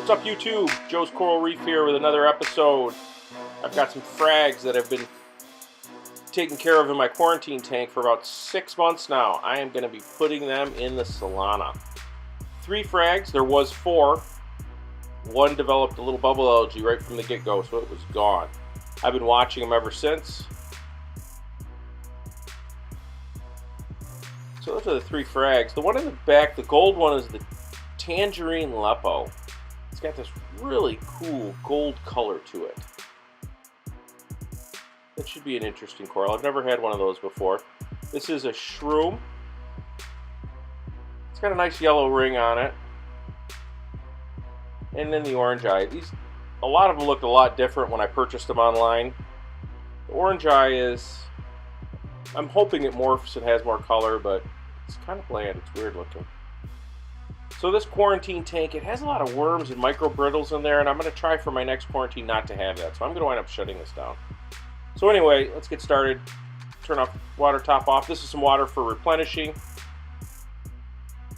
What's up, YouTube? Joe's Coral Reef here with another episode. I've got some frags that I've been taking care of in my quarantine tank for about 6 months now. I am going to be putting them in the Solana. 3 frags. There was 4. One developed a little bubble algae right from the get-go, so it was gone. I've been watching them ever since. So those are the 3 frags. The one in the back, the gold one, is the Tangerine Leptoseris. It's got this really cool gold color to it. That should be an interesting coral. I've never had one of those before. This is a Shroom. It's got a nice yellow ring on it. And then the orange eye. A lot of them looked a lot different when I purchased them online. The orange eye is, I'm hoping it morphs and has more color, but it's kind of bland. It's weird looking. So this quarantine tank, it has a lot of worms and micro brittles in there, and I'm going to try for my next quarantine not to have that. So I'm going to wind up shutting this down. So anyway, let's get started. Turn off water top off. This is some water for replenishing.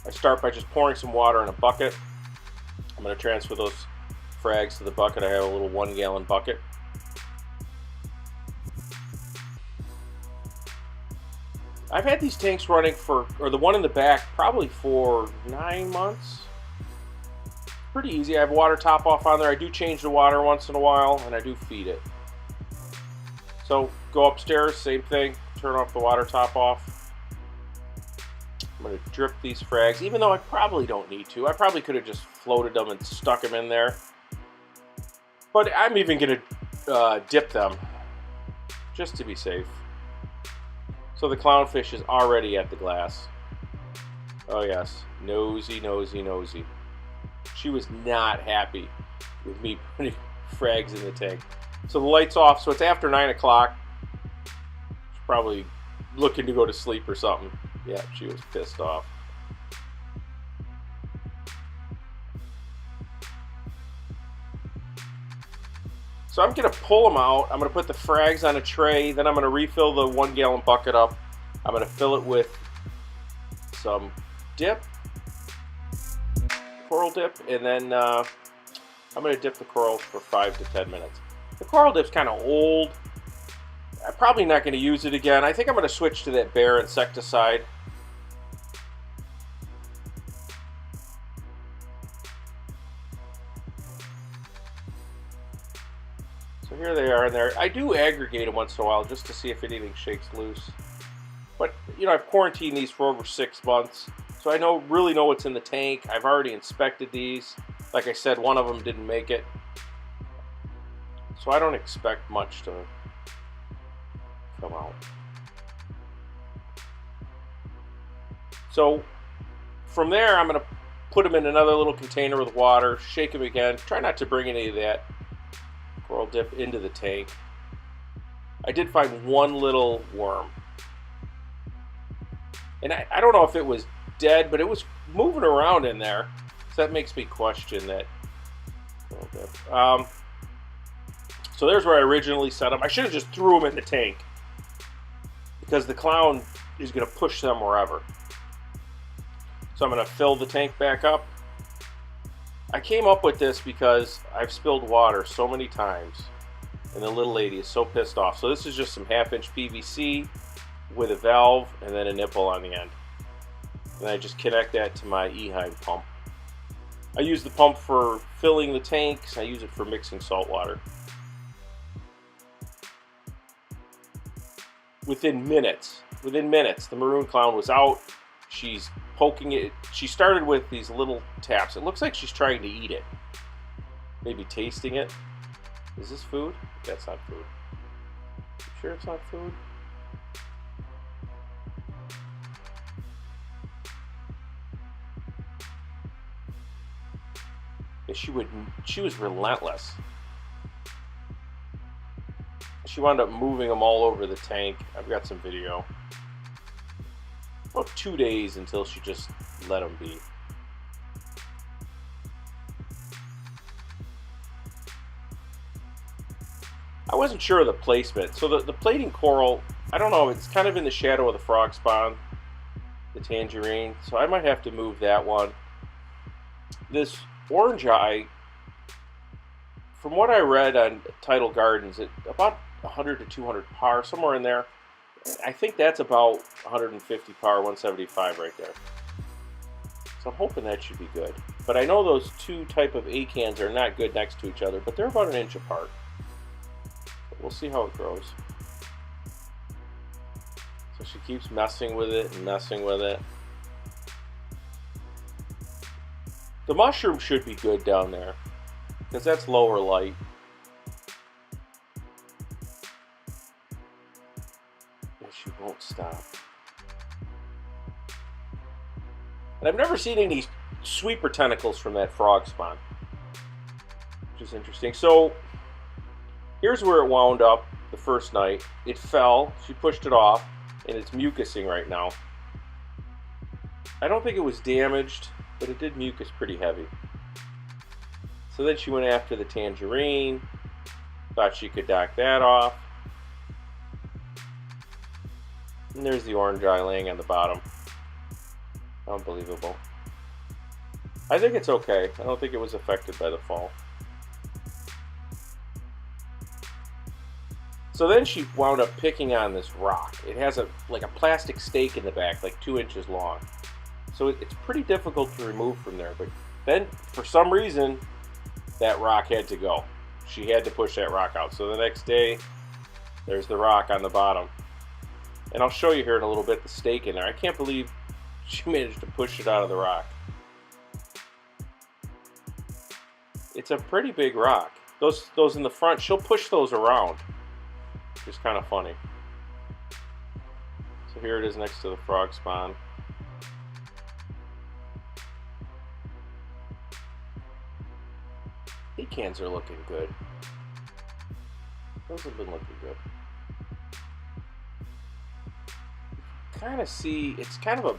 I start by just pouring some water in a bucket. I'm going to transfer those frags to the bucket. I have a little 1-gallon bucket. I've had these tanks running for, or the one in the back, probably for 9 months. Pretty easy. I have a water top off on there. I do change the water once in a while, and I do feed it. So go upstairs, same thing. Turn off the water top off. I'm going to drip these frags, even though I probably don't need to. I probably could have just floated them and stuck them in there. But I'm even going to dip them, just to be safe. So the clownfish is already at the glass. Oh yes, nosy, nosy, nosy. She was not happy with me putting frags in the tank. So the light's off, so it's after 9 o'clock. She's probably looking to go to sleep or something. Yeah, she was pissed off. So I'm going to pull them out. I'm going to put the frags on a tray. Then I'm going to refill the 1-gallon bucket up. I'm going to fill it with some dip, coral dip, and then I'm going to dip the coral for 5 to 10 minutes. The coral dip's kind of old. I'm probably not going to use it again. I think I'm going to switch to that Bear insecticide. So here they are in there. I do aggregate them once in a while just to see if anything shakes loose. But, you know, I've quarantined these for over 6 months, so I really know what's in the tank. I've already inspected these. Like I said, one of them didn't make it. So I don't expect much to come out. So from there, I'm going to put them in another little container with water, shake them again. Try not to bring any of that coral dip into the tank. I did find one little worm. And I don't know if it was dead, but it was moving around in there. So that makes me question that coral dip. So there's where I originally set them. I should have just threw them in the tank, because the clown is going to push them wherever. So I'm going to fill the tank back up. I came up with this because I've spilled water so many times, and the little lady is so pissed off. So this is just some 1/2-inch PVC with a valve and then a nipple on the end. And I just connect that to my EHEIM pump. I use the pump for filling the tanks. I use it for mixing salt water. Within minutes, the maroon clown was out. She's poking it. She started with these little taps. It looks like she's trying to eat it. Maybe tasting it. Is this food? That's not food. You sure it's not food? Yeah, she was relentless. She wound up moving them all over the tank. I've got some video. About 2 days until she just let them be. I wasn't sure of the placement. So the plating coral, I don't know, it's kind of in the shadow of the frog spawn, the tangerine. So I might have to move that one. This orange eye from what I read on Tidal Gardens, about 100 to 200 par, somewhere in there. I think that's about 150 par, 175 right there. So I'm hoping that should be good. But I know those two type of acans are not good next to each other, but they're about an inch apart. But we'll see how it grows. So she keeps messing with it and messing with it. The mushroom should be good down there, because that's lower light. And she won't stop. And I've never seen any sweeper tentacles from that frog spawn, which is interesting. So here's where it wound up the first night. It fell, she pushed it off, and it's mucusing right now. I don't think it was damaged, but it did mucus pretty heavy. So then she went after the tangerine, thought she could dock that off. And there's the orange eye laying on the bottom. Unbelievable. I think it's okay. I don't think it was affected by the fall. So then she wound up picking on this rock. It has like a plastic stake in the back, like 2 inches long. So it's pretty difficult to remove from there. But then, for some reason, that rock had to go. She had to push that rock out. So the next day, there's the rock on the bottom. And I'll show you here in a little bit the stake in there. I can't believe she managed to push it out of the rock. It's a pretty big rock. Those in the front, she'll push those around. Which is kind of funny. So here it is next to the frog spawn. Pecans are looking good. Those have been looking good. Kind of see, it's kind of a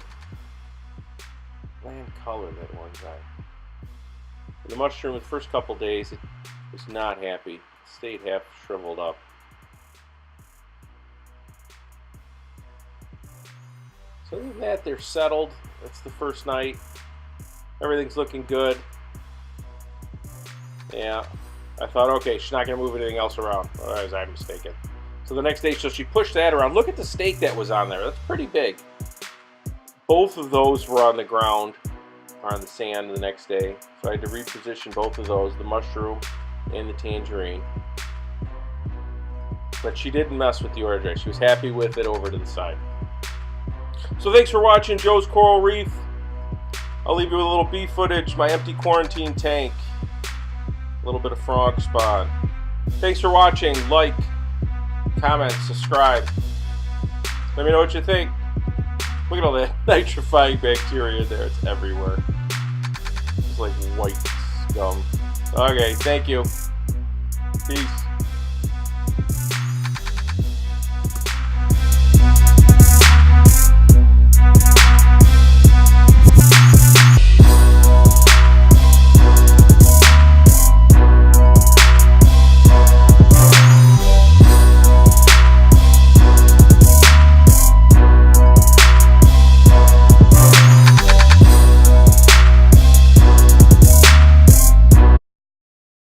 bland color, that one guy. The mushroom, the first couple days, it was not happy. It stayed half shriveled up. So other than that, they're settled. That's the first night. Everything's looking good. Yeah, I thought, okay, she's not going to move anything else around. Otherwise, I'm mistaken. So the next day, so she pushed that around. Look at the stake that was on there. That's pretty big. Both of those were on the ground, or on the sand the next day. So I had to reposition both of those, the mushroom and the tangerine. But she didn't mess with the order. She was happy with it over to the side. So thanks for watching Joe's Coral Reef. I'll leave you with a little bee footage, my empty quarantine tank, a little bit of frog spawn. Thanks for watching. Like, comment, subscribe. Let me know what you think. Look at all that nitrifying bacteria there. It's everywhere. It's like white scum. Okay, thank you. Peace.